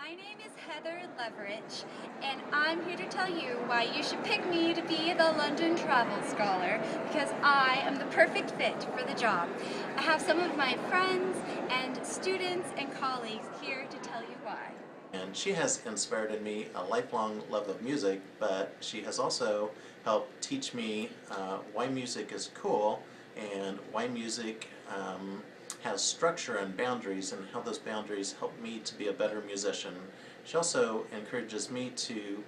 My name is Heather Leverich, and I'm here to tell you why you should pick me to be the London Travel Scholar, because I am the perfect fit for the job. I have some of my friends and students and colleagues here to tell you why. And she has inspired in me a lifelong love of music, but she has also helped teach me why music is cool and why music has structure and boundaries, and how those boundaries help me to be a better musician. She also encourages me to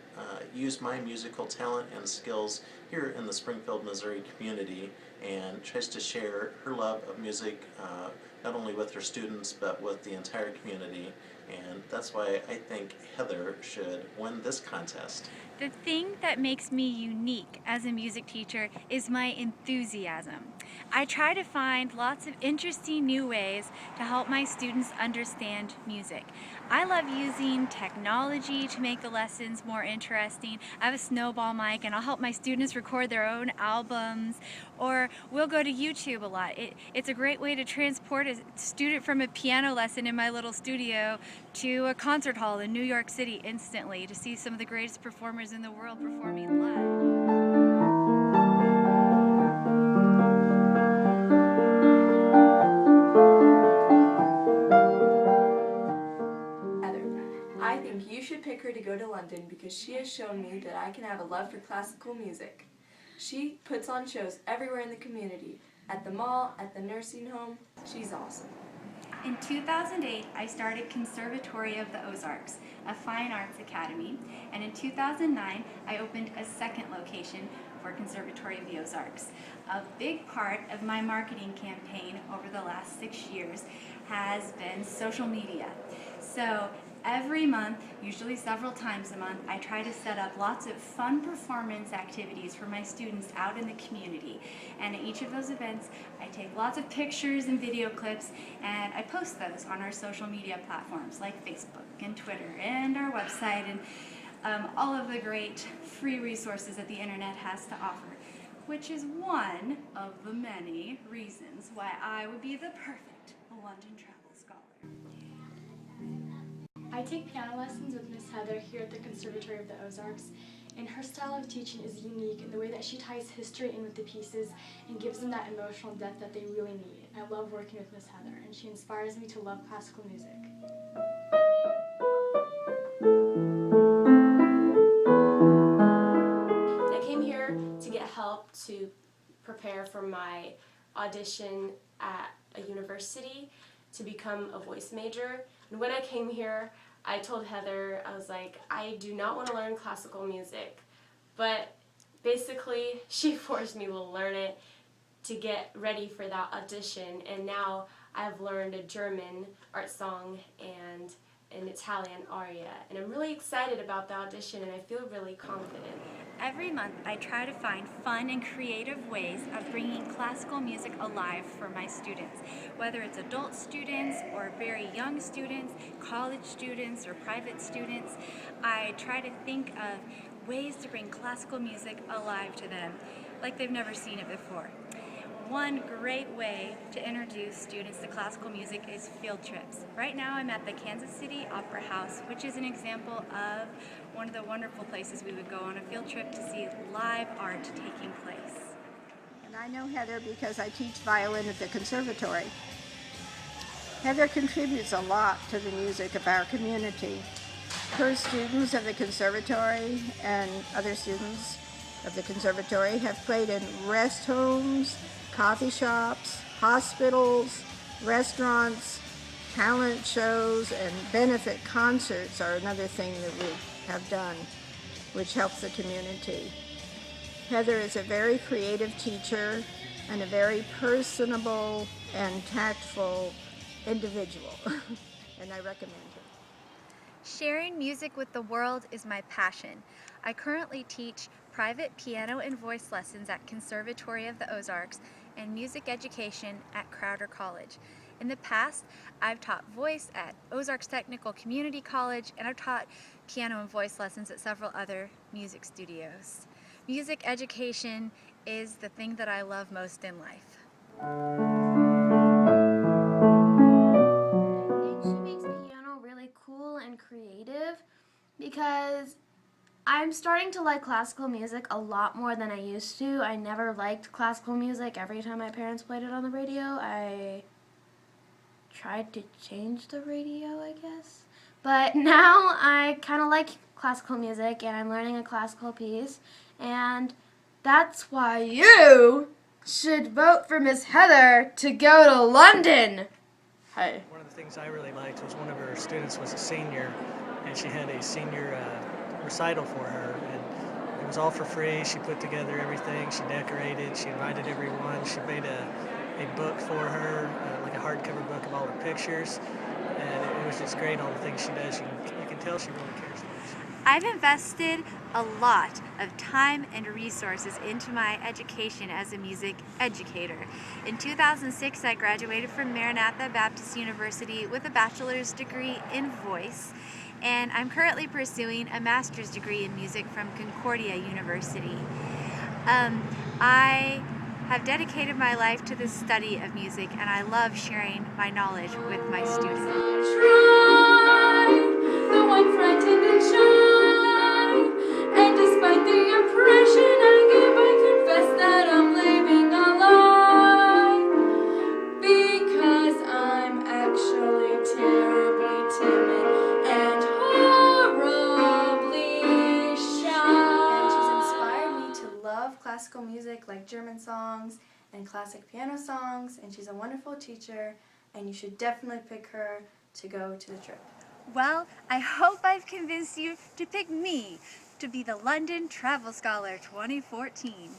use my musical talent and skills here in the Springfield, Missouri community, and tries to share her love of music not only with her students but with the entire community. And that's why I think Heather should win this contest. The thing that makes me unique as a music teacher is my enthusiasm. I try to find lots of interesting new ways to help my students understand music. I love using technology to make the lessons more interesting. I have a snowball mic and I'll help my students record their own albums, or we'll go to YouTube a lot. It's a great way to transport a student from a piano lesson in my little studio to a concert hall in New York City instantly to see some of the greatest performers in the world performing live. Heather. I think you should pick her to go to London because she has shown me that I can have a love for classical music. She puts on shows everywhere in the community, at the mall, at the nursing home. She's awesome. In 2008, I started Conservatory of the Ozarks, a fine arts academy, and in 2009, I opened a second location for Conservatory of the Ozarks. A big part of my marketing campaign over the last 6 years has been social media. So every month, usually several times a month, I try to set up lots of fun performance activities for my students out in the community. And at each of those events, I take lots of pictures and video clips and I post those on our social media platforms like Facebook and Twitter and our website and all of the great free resources that the internet has to offer, which is one of the many reasons why I would be the perfect London Travel Scholar. I take piano lessons with Miss Heather here at the Conservatory of the Ozarks, and her style of teaching is unique in the way that she ties history in with the pieces and gives them that emotional depth that they really need. I love working with Miss Heather, and she inspires me to love classical music. I came here to get help to prepare for my audition at a university to become a voice major. And when I came here, I told Heather, I was like, I do not want to learn classical music. But basically, she forced me to learn it to get ready for that audition. And now I've learned a German art song and an Italian aria. And I'm really excited about the audition, and I feel really confident. Every month, I try to find fun and creative ways of bringing classical music alive for my students. Whether it's adult students or very young students, college students or private students, I try to think of ways to bring classical music alive to them like they've never seen it before. One great way to introduce students to classical music is field trips. Right now I'm at the Kansas City Opera House, which is an example of one of the wonderful places we would go on a field trip to see live art taking place. And I know Heather because I teach violin at the conservatory. Heather contributes a lot to the music of our community. Her students of the conservatory and other students of the conservatory have played in rest homes, coffee shops, hospitals, restaurants, talent shows, and benefit concerts are another thing that we have done, which helps the community. Heather is a very creative teacher and a very personable and tactful individual, and I recommend her. Sharing music with the world is my passion. I currently teach private piano and voice lessons at Conservatory of the Ozarks and music education at Crowder College. In the past, I've taught voice at Ozarks Technical Community College, and I've taught piano and voice lessons at several other music studios. Music education is the thing that I love most in life. I think she makes piano really cool playful and creative because I'm starting to like classical music a lot more than I used to. I never liked classical music. Every time my parents played it on the radio, I tried to change the radio, I guess. But now I kind of like classical music, and I'm learning a classical piece, and that's why you should vote for Miss Heather to go to London. Hi. One of the things I really liked was one of her students was a senior, and she had a senior recital for her, and it was all for free. She put together everything, she decorated, she invited everyone, she made a book for her, like a hardcover book of all her pictures, and it was just great, all the things she does. You can tell she really cares for us. I've invested a lot of time and resources into my education as a music educator. In 2006, I graduated from Maranatha Baptist University with a bachelor's degree in voice, and I'm currently pursuing a master's degree in music from Concordia University. I have dedicated my life to the study of music, and I love sharing my knowledge with my students. The one frightened and shy, and despite the impression I give, I confess that I'm living a lie, because I'm actually terribly timid and horribly shy. And she's inspired me to love classical music like German songs and classic piano songs, and she's a wonderful teacher, and you should definitely pick her to go to the trip. Well, I hope I've convinced you to pick me to be the London Travel Scholar 2014.